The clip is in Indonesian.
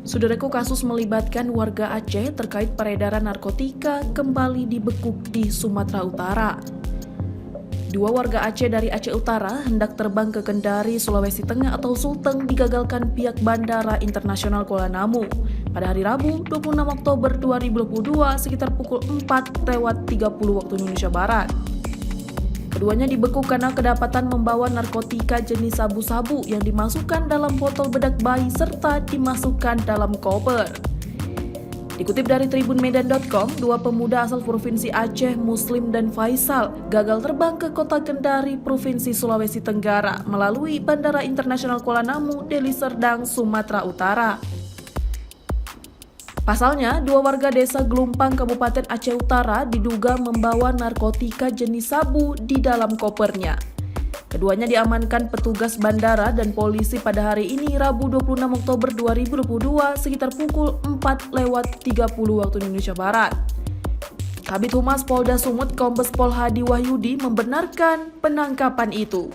Saudaraku, kasus melibatkan warga Aceh terkait peredaran narkotika kembali dibekuk di Sumatera Utara. Dua warga Aceh dari Aceh Utara hendak terbang ke Kendari, Sulawesi Tengah atau Sulteng digagalkan pihak Bandara Internasional Kuala Namu pada hari Rabu 26 Oktober 2022 sekitar pukul 4:30 waktu Indonesia Barat. Keduanya dibekuk karena kedapatan membawa narkotika jenis sabu-sabu yang dimasukkan dalam botol bedak bayi serta dimasukkan dalam koper. Dikutip dari tribunmedan.com, dua pemuda asal Provinsi Aceh, Muslim dan Faisal, gagal terbang ke kota Kendari, Provinsi Sulawesi Tenggara melalui Bandara Internasional Kuala Namu, Deli Serdang, Sumatera Utara. Pasalnya, dua warga desa Gelumpang, Kabupaten Aceh Utara diduga membawa narkotika jenis sabu di dalam kopernya. Keduanya diamankan petugas bandara dan polisi pada hari ini Rabu 26 Oktober 2022 sekitar pukul 4:30 waktu Indonesia Barat. Kabid Humas Polda Sumut Kombes Pol Hadi Wahyudi membenarkan penangkapan itu.